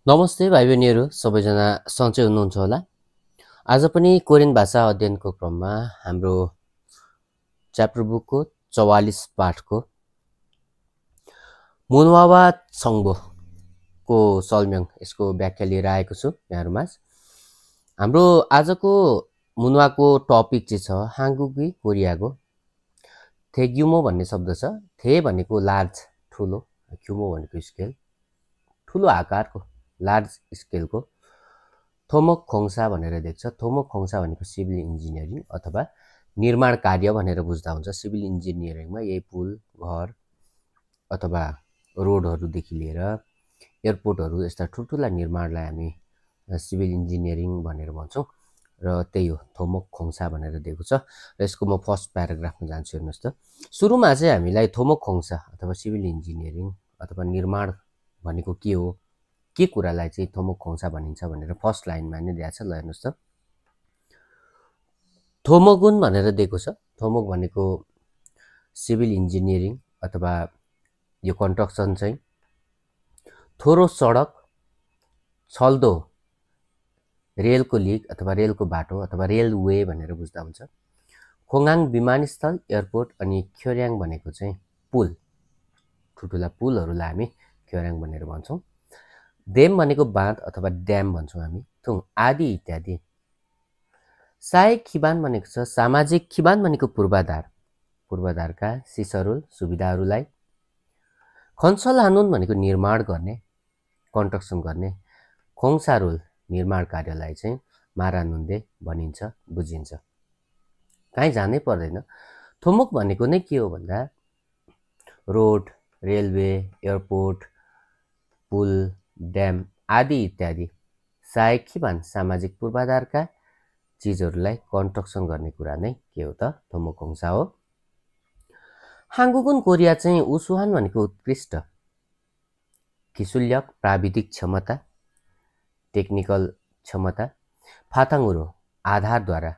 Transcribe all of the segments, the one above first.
नमस्ते भाइ बहिनीहरू सबैजना सन्चै हुनुहुन्छ होला। आज पनि कोरियन भाषा अध्ययनको क्रममा हाम्रो च्याप्टर बुकको 44 पाठको मुनवावा छङ्बोको सल्म्यङ यसको व्याख्या लिएर आएको छु यहाँहरुमाझ। हाम्रो आजको मुनवाको टपिक चाहिँ छ हाङ्गुकी कोरियाको थेग्युमो भन्ने शब्द छ। थे भनेको लार्ज ठुलो, क्युमो भनेको स्केल ठुलो आकारको लार्ज स्केलको, थोमोक खोङसा भनेर देख्छ। थोमोक खोङसा भनेको सिभिल इन्जिनियरिङ अथवा निर्माण कार्य भनेर बुझ्दा हुन्छ। सिभिल इन्जिनियरिङमा यही पुल, घर अथवा रोडहरूदेखि लिएर एयरपोर्टहरू यस्ता ठुल्ठुला निर्माणलाई हामी सिभिल इन्जिनियरिङ भनेर भन्छौँ र त्यही हो थोमोक खोङसा भनेर दिएको छ। र यसको म फर्स्ट प्याराग्राफमा जान्छु। हेर्नुहोस् त, सुरुमा चाहिँ हामीलाई थोमोक खोङसा अथवा सिभिल इन्जिनियरिङ अथवा निर्माण भनेको के हो, के कुरालाई चाहिँ थोमोक खोङसा भनिन्छ भनेर फर्स्ट लाइनमा नै दिएको छ। ल हेर्नुहोस् त, थोमोगुन भनेर दिएको छ। थोमोक भनेको सिभिल इन्जिनियरिङ अथवा यो कन्स्ट्रक्सन चाहिँ थोरो सडक, छल्दो रेलको लिक अथवा रेलको बाटो अथवा रेलवे भनेर बुझ्दा हुन्छ। खोङाङ विमानस्थल, एयरपोर्ट अनि ख्योर्याङ भनेको चाहिँ पुल, ठुल्ठुला पुलहरूलाई हामी ख्योर्याङ भनेर भन्छौँ। डेम भनेको बाँध अथवा ड्याम भन्छौँ हामी, थुङ आदि इत्यादि। सहायक खिबान भनेको छ सामाजिक खिबान भनेको पूर्वाधार, पूर्वाधारका सिसरुल सुविधाहरूलाई। खन्सल हानुन भनेको निर्माण गर्ने, कन्स्ट्रक्सन गर्ने। खोङसारुल निर्माण कार्यलाई चाहिँ मारानुन्दे भनिन्छ, बुझिन्छ। कहीँ जानै पर्दैन। थोमोक भनेको नै के हो भन्दा रोड, रेलवे, एयरपोर्ट, पुल, ड्याम आदि इत्यादि सहायक खिबान सामाजिक पूर्वाधारका चिजहरूलाई कन्स्ट्रक्सन गर्ने कुरा नै के हो त थोमोक खोङसा हो। हाङ्गुकुन कोरिया चाहिँ उसुहान भनेको उत्कृष्ट, किसुल्यक प्राविधिक क्षमता, टेक्निकल क्षमता। फाथाङ्गुरो आधारद्वारा,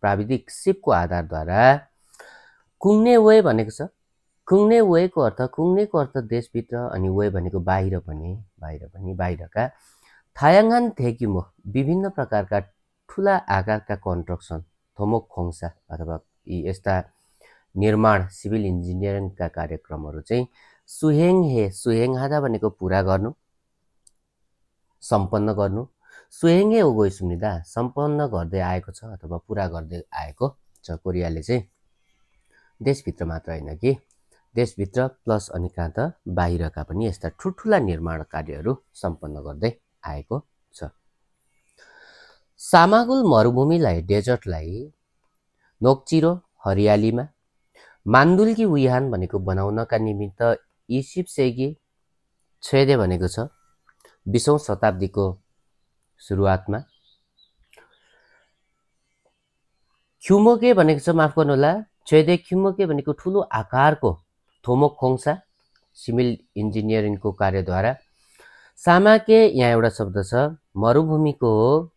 प्राविधिक सिपको आधारद्वारा। कुङ्ने वे भनेको छ, कुङ्ने वेको अर्थ, कुङ्नेको अर्थ देशभित्र अनि वे भनेको बाहिर पनि, बाहिरका। थायाङ्गान थेक्युमो विभिन्न प्रकारका ठुला आकारका कन्स्ट्रक्सन, थोमोक खोङसा अथवा यस्ता निर्माण सिभिल इन्जिनियरिङका कार्यक्रमहरू चाहिँ सुहेङ हे, सुहेङ हादा भनेको पुरा गर्नु, सम्पन्न गर्नु। सुहेङ हे उगो सुनिदा सम्पन्न गर्दै आएको छ अथवा पुरा गर्दै आएको छ। कोरियाले चाहिँ देशभित्र मात्र होइन कि देशभित्र प्लस अनि कहाँ त बाहिरका पनि यस्ता ठुल्ठुला निर्माण कार्यहरू सम्पन्न गर्दै आएको छ। सामागुल मरुभूमिलाई, डेजर्टलाई नोक्चिरो हरियालीमा, मान्दुल्की विहान भनेको बनाउनका निमित्त इसिप सेगी छेदे भनेको छ 20औं शताब्दीको सुरुवातमा। ख्युमोके भनेको छ, माफ गर्नुहोला, छेदे ख्युमोके भनेको ठुलो आकारको थोमोक खोङसा सिभिल इन्जिनियरिङको कार्यद्वारा। सामाके यहाँ एउटा शब्द छ मरुभूमिको हो,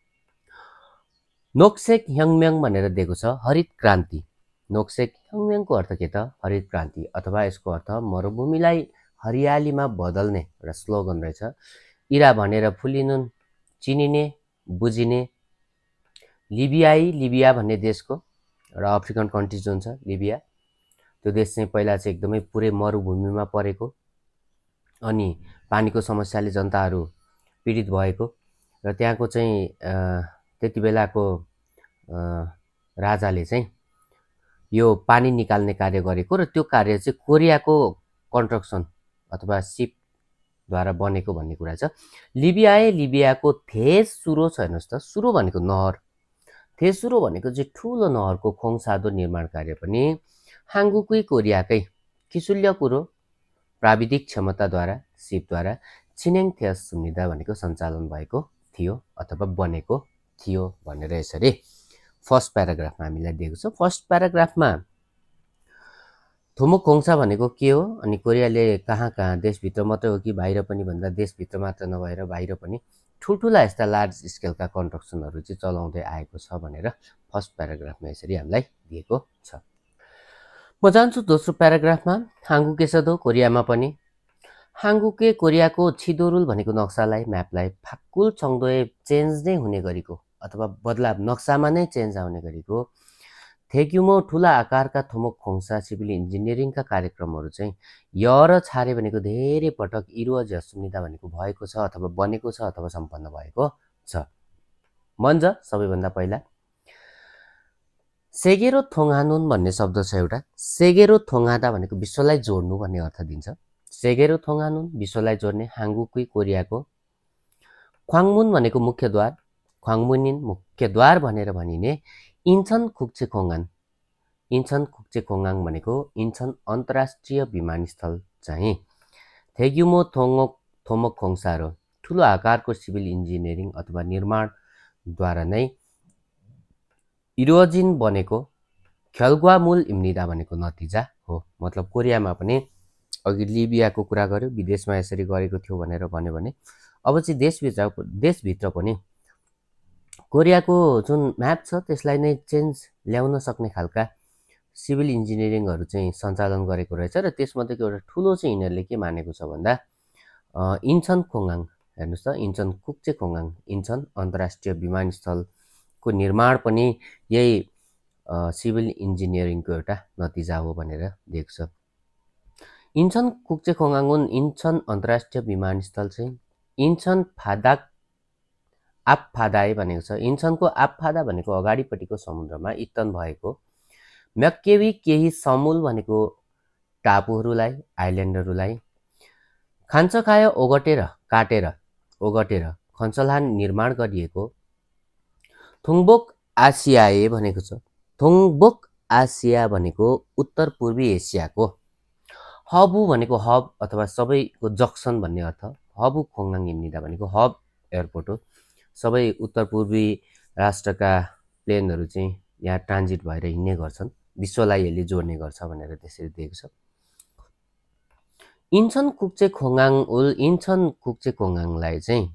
नोक्सेक ह्यङम्यङ भनेर दिएको छ हरित क्रान्ति। नोक्सेक ह्यङम्यङको अर्थ के त हरित क्रान्ति अथवा यसको अर्थ मरुभूमिलाई हरियालीमा बदल्ने एउटा स्लोगन रहेछ। इरा भनेर फुलिनुन चिनिने बुझिने। लिबियाई, लिबिया भन्ने देशको एउटा अफ्रिकन कन्ट्री जुन छ लिबिया, त्यो देश चाहिँ पहिला चाहिँ एकदमै पुरै मरुभूमिमा परेको अनि पानीको समस्याले जनताहरू पीडित भएको र त्यहाँको चाहिँ त्यति बेलाको राजाले चाहिँ यो पानी निकाल्ने कार्य गरेको र त्यो कार्य चाहिँ कोरियाको कन्स्ट्रक्सन अथवा सिपद्वारा बनेको भन्ने कुरा छ। लिबियाए, लिबियाको थेस सुरो छ। हेर्नुहोस् त, सुरो भनेको नहर, थेसुरो भनेको चाहिँ ठुलो नहरको खोङसादो निर्माण कार्य पनि हाङ्गुकुई कोरियाकै किसुल्य कुरो प्राविधिक क्षमताद्वारा, सिपद्वारा छिनेङ थेस सुनिदा भनेको सञ्चालन भएको थियो अथवा बनेको थियो भनेर यसरी फर्स्ट प्याराग्राफमा हामीलाई दिएको छ। फर्स्ट प्याराग्राफमा थोमोक खोङसा भनेको के हो अनि कोरियाले कहाँ कहाँ देशभित्र मात्रै हो कि बाहिर पनि भन्दा देशभित्र मात्र नभएर बाहिर पनि ठुल्ठुला यस्ता लार्ज स्केलका कन्स्ट्रक्सनहरू चाहिँ चलाउँदै आएको छ भनेर फर्स्ट प्याराग्राफमा यसरी हामीलाई दिएको छ। म जान्छु दोस्रो प्याराग्राफमा। हाङ्गुके सदो कोरियामा पनि हाङ्गुके कोरियाको छिदोरुल भनेको नक्सालाई म्यापलाई फाक्कुल चङ्दोए चेन्ज नै हुने गरेको अथवा बदलाव नक्सामा नै चेन्ज आउने गरेको थेग्युमो ठुला आकारका थोमोक खोङ्सा सिभिल इन्जिनियरिङका कार्यक्रमहरू चाहिँ य र छारे भनेको धेरै पटक इरुवा झसुनिदा भनेको भएको छ अथवा बनेको छ अथवा सम्पन्न भएको छ। मन्ज सबैभन्दा पहिला सेगेरो थोङहानुन भन्ने शब्द छ एउटा। सेगेरो थोङहादा भनेको विश्वलाई जोड्नु भन्ने अर्थ दिन्छ। सेगेरो थोङहानुन विश्वलाई जोड्ने हाङ्गुकुई कोरियाको ख्वाङमुन भनेको मुख्यद्वार, ख्वाङमुनिन मुख्यद्वार भनेर भनिने इन्चन खुक्चे खोङान, इन्चन खुक्चे खोङाङ भनेको इन्चन अन्तर्राष्ट्रिय विमानस्थल चाहिँ थेग्युमो थोमोक खोङसारो ठुलो आकारको सिभिल इन्जिनियरिङ अथवा निर्माणद्वारा नै इरोजिन बनेको ख्यालग्वामुल इम्निदा भनेको नतिजा हो। मतलब कोरियामा पनि अघि लिबियाको कुरा गर्यो, विदेशमा यसरी गरेको थियो भनेर भन्यो भने अब चाहिँ देशभित्र पनि कोरियाको जुन म्याप छ त्यसलाई नै चेन्ज ल्याउन सक्ने खालका सिभिल इन्जिनियरिङहरू चाहिँ सञ्चालन गरेको रहेछ र त्यसमध्येको एउटा ठुलो चाहिँ यिनीहरूले के मानेको छ भन्दा इन्चन खोङाङ, हेर्नुहोस् त, इन्चन खुक्चे खोङाङ, इन्चन अन्तर्राष्ट्रिय विमानस्थलको निर्माण पनि यही सिभिल इन्जिनियरिङको एउटा नतिजा हो भनेर दिएको छ। इन्चन खुक्चे खोङाङुन इन्चन अन्तर्राष्ट्रिय विमानस्थल चाहिँ इन्चन आफफादाए भनेको छ। इन्चनको आफफादा भनेको अगाडिपट्टिको समुद्रमा इतन भएको, म्याक्केवी केही समुल भनेको टापुहरूलाई, आइल्यान्डहरूलाई, खान्छ काटेर ओगटेर खञ्चलान निर्माण गरिएको थोङबोक आसियाए भनेको छ। थोङबोक आसिया भनेको उत्तर पूर्वी एसियाको, हबु भनेको हब अथवा सबैको जक्सन भन्ने अर्थ, हबु खोङाङ इम्निदा भनेको हब एयरपोर्ट हो। सबै उत्तर पूर्वी राष्ट्रका प्लेनहरू चाहिँ यहाँ ट्रान्जिट भएर हिँड्ने गर्छन्, विश्वलाई यसले जोड्ने गर्छ भनेर त्यसरी दिएको छ। इन्चन खुक्चे खोङाङलाई चाहिँ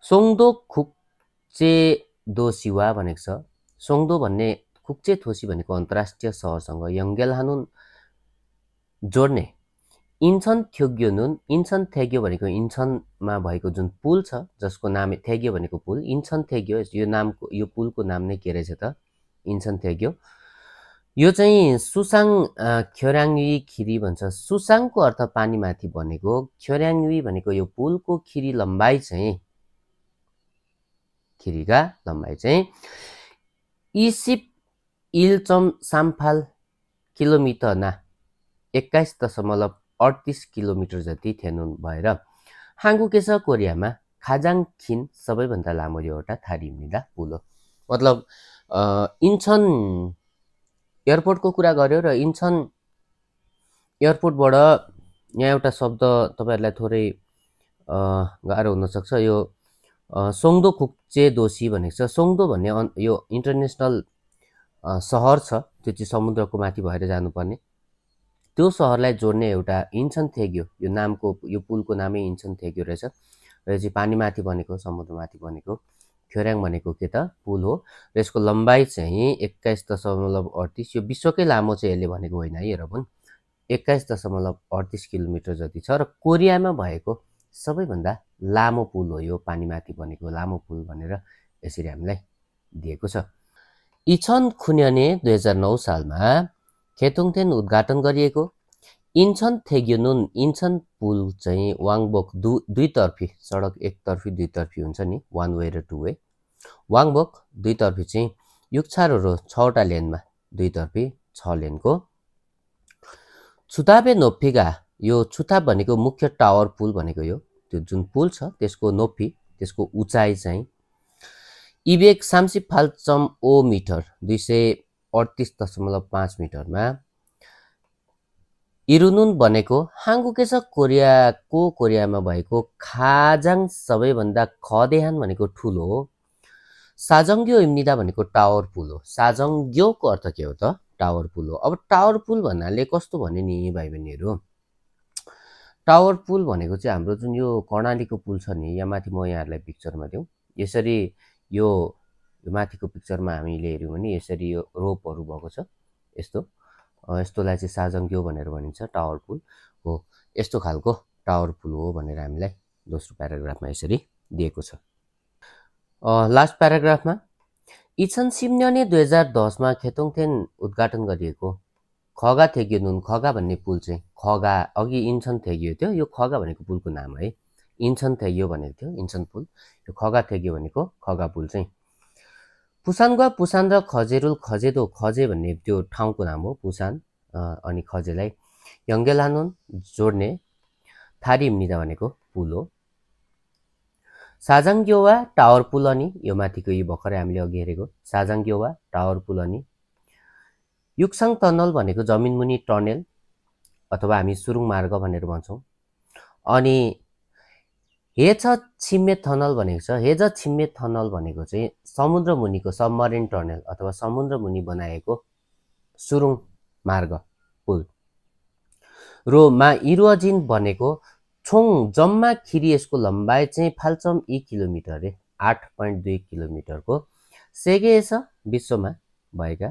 सोङदो खुक्चे दोसिवा भनेको छ। सोङदो भन्ने खुक्चे थोसी भनेको अन्तर्राष्ट्रिय सहरसँग यङ्गेलहानुन जोड्ने इन्चन थ्योग्योनुन, इन्चन थेग्यो भनेको इन्चनमा भएको जुन पुल छ जसको नाम थेग्यो भनेको पुल, इन्चन थेग्यो यो पुलको नाम नै के रहेछ त इन्चन थेग्यो। यो चाहिँ सुसाङ ख्योर्याङ्वी खिरी भन्छ। सुसाङको अर्थ पानीमाथि बनेको, ख्योर्याङ्वी भनेको यो पुलको खिरीका लम्बाइ चाहिँ इसिप इल्चम साम्फाल किलोमिटर ना 21.38 किलोमिटर जति थेनुन भएर हाङ्गुके छ कोरियामा खाजाङखिन सबैभन्दा लामो यो एउटा थारिमिदा पुल हो। मतलब इन्चन एयरपोर्टको कुरा गर्यो र इन्चन एयरपोर्टबाट यहाँ एउटा शब्द तपाईँहरूलाई थोरै गाह्रो हुनसक्छ, यो सोङदो खुक्चे दोसी भनेको छ। सोङदो भन्ने यो इन्टरनेसनल सहर छ, त्यो चाहिँ समुद्रको माथि भएर जानुपर्ने, त्यो सहरलाई जोड्ने एउटा इन्चन थेग्यो, यो पुलको नामै इन्चन थेग्यो रहेछ र यो चाहिँ पानीमाथि बनेको, समुद्रमाथि बनेको। ख्योर्याङ भनेको के त पुल हो र यसको लम्बाइ चाहिँ 21.38, यो विश्वकै लामो चाहिँ यसले भनेको होइन है यरपन, 21.38 किलोमिटर जति छ र कोरियामा भएको सबैभन्दा लामो पुल हो यो, पानीमाथि बनेको लामो पुल भनेर यसरी हामीलाई दिएको छ। इछन खुन्यने 2009 सालमा खेतुङथेन उद्घाटन गरिएको इन्चन थेग्योनुन इन्चन पुल चाहिँ वाङबोक दुईतर्फी सडक, एकतर्फी दुईतर्फी हुन्छ नि, वान वे र टु वे। वाङबोक दुईतर्फी चाहिँ युक्छारो 6वटा लेनमा दुईतर्फी 6 लेनको छुताबे नोप्फीगा, यो छुताब भनेको मुख्य टावर पुल भनेको यो, त्यो जुन पुल छ त्यसको नोप्फी, त्यसको उचाइ चाहिँ इबेक 30.5 मिटर 238.5 मिटरमा इरुनुन बनेको हाङ्गुके छ कोरियामा भएको खाजाङ सबैभन्दा खदेहान भनेको ठुलो साजङ्ग्यो इम्निदा भनेको टावर पुल हो। साजङ्ग्योको अर्थ के हो त टावर पुल हो। अब टावर पुल भन्नाले कस्तो भने नि भाइ बहिनीहरू, टावर पुल भनेको चाहिँ हाम्रो जुन यो कर्णालीको पुल छ नि, यहाँ माथि म यहाँहरूलाई पिक्चरमा दिउँ, यसरी यो माथिको पिक्चरमा हामीले हेऱ्यौँ भने यसरी यो रोपहरू भएको छ, यस्तोलाई चाहिँ साजङ्ग्यो भनेर भनिन्छ, टावर पुल हो। यस्तो खालको टावर पुल हो भनेर हामीलाई दोस्रो प्याराग्राफमा यसरी दिएको छ। लास्ट प्याराग्राफमा इछन सिम्न्याउने 2010मा खेतोङथेन उद्घाटन गरिएको खगा थेग्यो नुन खगा भन्ने पुल चाहिँ खगा अघि इन्सन थेग्यो थियो, यो खगा भनेको पुलको नाम है। इन्सन थेग्यो भनेको थियो इन्सन पुल, यो खगा थेग्यो भनेको खगा पुल चाहिँ पुसानगुवा पुसान र खजेरुल खजेदो खजे भन्ने त्यो ठाउँको नाम हो पुसान अनि खजेलाई यङ्गेलानुन जोड्ने थारी हिम्निदा भनेको पुल हो। साजाङग्योवा टावर पुल अनि यो माथिको यो भर्खरै हामीले अघि हेरेको साजाङग्योवा टावर पुल अनि युक्साङ टनल भनेको जमिनमुनि टनेल अथवा हामी सुरुङ मार्ग भनेर भन्छौँ। अनि हेज छिम्मे टनल भनेको छ, हेज छिम्मे टनल भनेको चाहिँ समुद्र मुनिको सबमरिन टनल अथवा समुद्र मुनि बनाएको सुरुङ मार्ग पुल। रोमा इरुअजिन भनेको छोङ जम्मा खिरी यसको लम्बाइ चाहिँ फाल्चम 1 किलोमिटर रे 8.2 किलोमिटरको सेगेस विश्वमा भएका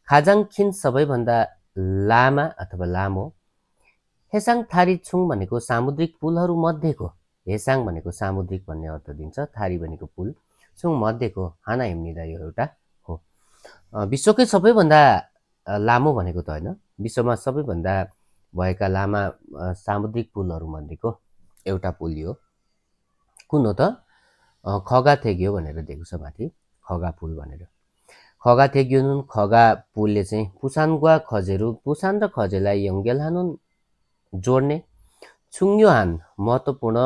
खाजाङखिन सबैभन्दा लामा अथवा लामो हेसाङ थारी छुङ भनेको सामुद्रिक पुलहरू मध्येको हेसाङ भनेको सामुद्रिक भन्ने अर्थ दिन्छ, थारी भनेको पुल, छुङ मध्येको हाना हिम्निदा यो एउटा हो। विश्वकै सबैभन्दा लामो भनेको त होइन, विश्वमा सबैभन्दा भएका लामा सामुद्रिक पुलहरू मध्येको एउटा पुल हो। कुन हो त? खगा थेग्यो भनेर दिएको छ माथि, खगा पुल भनेर। खगा थेग्यो नुन खगा पुलले चाहिँ पुसानगुवा खजेरु पुसान र खजेलाई यङ्गेलहानुन जोड्ने छुङ्योहान महत्त्वपूर्ण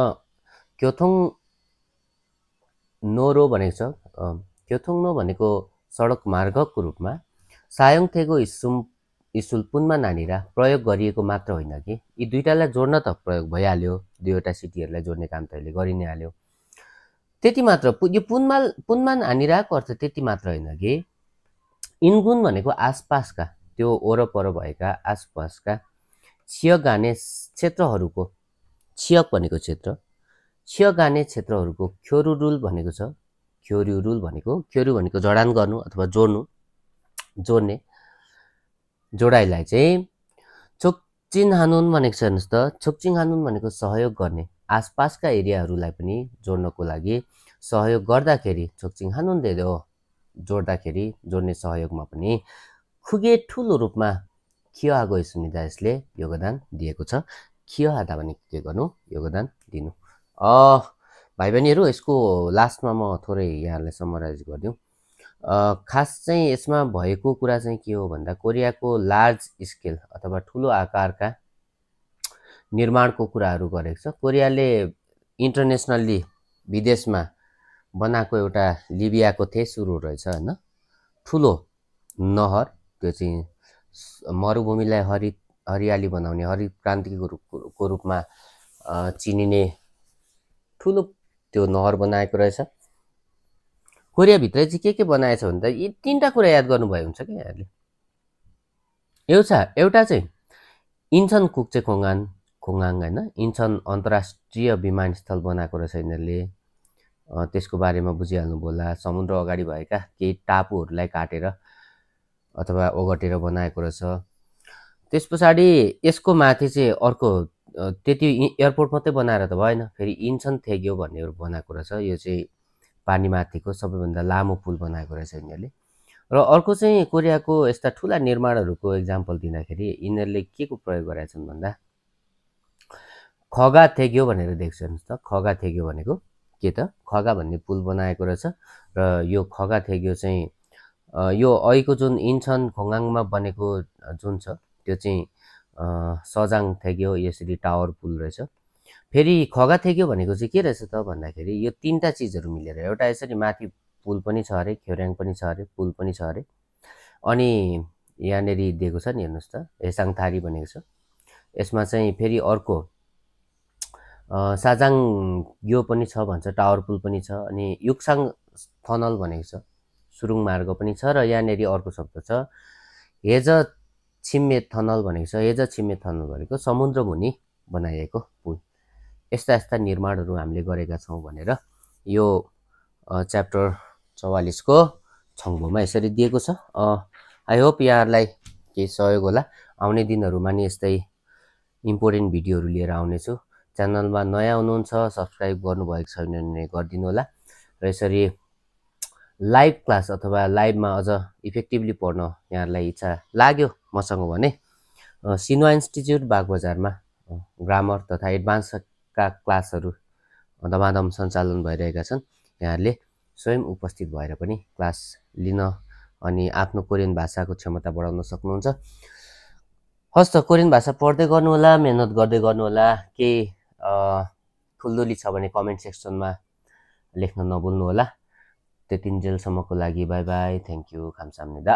क्योथोङ नोरो भनेको छ। क्योथोङ नो भनेको सडक मार्गको रूपमा सायोङथेगो इस्सुलपुनमा नानीरा प्रयोग गरिएको मात्र होइन कि यी दुईटालाई जोड्न त प्रयोग भइहाल्यो, दुईवटा सिटीहरूलाई जोड्ने काम त अहिले गरि नै हाल्यो। त्यति मात्र यो पुनमा नानीराको अर्थ त्यति मात्र होइन कि इन्गुन भनेको आसपासका त्यो वरपर भएका आसपासका छियगाने क्षेत्रहरूको छियक भनेको क्षेत्र छियगाने क्षेत्रहरूको ख्योरुरुल भनेको छ। ख्योरुरुल भनेको ख्योरु भनेको जडान गर्नु अथवा जोड्ने जोडाइलाई चाहिँ छोक्चिन हानुन भनेको छ हेर्नुहोस् त। छोक्चिन हानुन भनेको सहयोग गर्ने, आसपासका एरियाहरूलाई पनि जोड्नको लागि सहयोग गर्दाखेरि छोक्चिन हानुन देदो जोड्दाखेरि जोड्ने सहयोगमा पनि खुगे ठुलो रूपमा खियो आगो सुनिदा यसले योगदान दिएको छ। खियो आधा भनेको के गर्नु? योगदान दिनु। भाइ बहिनीहरू यसको लास्टमा म थोरै यहाँहरूलाई समराइज गरिदिउँ। खास चाहिँ यसमा भएको कुरा चाहिँ के हो भन्दा कोरियाको लार्ज स्केल अथवा ठुलो आकारका निर्माणको कुराहरू गरेको छ। कोरियाले इन्टरनेसनल्ली विदेशमा बनाएको एउटा लिबियाको तेस्रो रहेछ होइन, ठुलो नहर, त्यो चाहिँ मरुभूमिलाई हरियाली बनाउने हरित क्रान्तिको रूपमा चिनिने ठुलो त्यो नहर बनाएको रहेछ। कोरियाभित्र चाहिँ के बनाएछ भन्दा यी तीनवटा कुरा याद गर्नुभयो हुन्छ कि यहाँले। एउटा चाहिँ इन्चन कुक्चे खोङाङ होइन, इन्चन अन्तर्राष्ट्रिय विमानस्थल बनाएको रहेछ यिनीहरूले, त्यसको बारेमा बुझिहाल्नुभयो होला। समुद्र अगाडि भएका केही टापुहरूलाई काटेर अथवा ओगटेर बनाएको रहेछ। त्यस पछाडि यसको माथि चाहिँ अर्को त्यति एयरपोर्ट मात्रै बनाएर त भएन, फेरि इन्चन थेग्यो भन्ने बनाएको रहेछ। यो चाहिँ पानीमाथिको सबैभन्दा लामो पुल बनाएको रहेछ यिनीहरूले। र अर्को चाहिँ कोरियाको यस्ता ठुला निर्माणहरूको इक्जाम्पल दिँदाखेरि यिनीहरूले के को प्रयोग गरेका छन् भन्दा खगा थेग्यो भनेर देख्छ हेर्नुहोस् त। खगा थेग्यो भनेको के त? खगा भन्ने पुल बनाएको रहेछ र यो खगा थेग्यो चाहिँ यो अहिलेको जुन इन्चन खोङाङमा बनेको जुन छ त्यो चाहिँ सजाङ थेग्यो यसरी टावर पुल रहेछ। फेरि खगा थेग्यो भनेको चाहिँ के रहेछ त भन्दाखेरि यो तीनवटा चिजहरू मिलेर एउटा यसरी माथि पुल पनि छ अरे, ख्योर्याङ पनि छ अरे, पुल पनि छ अरे, अनि यहाँनिर दिएको छ नि हेर्नुहोस् त हेसाङ थारी भनेको छ। यसमा चाहिँ फेरि अर्को साजाङ यो पनि छ भन्छ, टावर पुल पनि छ, अनि युक्साङ टनल भनेको छ, सुरुङ मार्ग पनि छ, र यहाँनिर अर्को शब्द छ हेज छिम्मे टनल भनेको छ। हेज छिम्मे टनल भनेको समुद्र मुनि बनाइएको पुल। यस्ता निर्माणहरू हामीले गरेका छौँ भनेर यो च्याप्टर 44 को छङ्बोमा यसरी दिएको छ। आई होप यहाँहरूलाई केही सहयोग होला। आउने दिनहरूमा नि यस्तै इम्पोर्टेन्ट भिडियोहरू लिएर आउनेछु। च्यानलमा नयाँ हुनुहुन्छ सब्सक्राइब गर्नुभएको छैन भने गरिदिनु होला र यसरी लाइभ क्लास अथवा लाइभमा अझ इफेक्टिभली पढ्न यहाँहरूलाई इच्छा लाग्यो मसँग भने सिन्वा इन्स्टिच्युट बागबजारमा ग्रामर तथा एडभान्सका क्लासहरू धमाधम सञ्चालन भइरहेका छन्। यहाँहरूले स्वयं उपस्थित भएर पनि क्लास लिन अनि आफ्नो कोरियन भाषाको क्षमता बढाउन सक्नुहुन्छ। हस् त, कोरियन भाषा पढ्दै गर्नुहोला, मेहनत गर्दै गर्नुहोला। केही खुल्दुली छ भने कमेन्ट सेक्सनमा लेख्न नभुल्नुहोला। त्यतिन्जेलसम्मको लागि बाई बाई, थ्याङ्क यू, 감사합니다।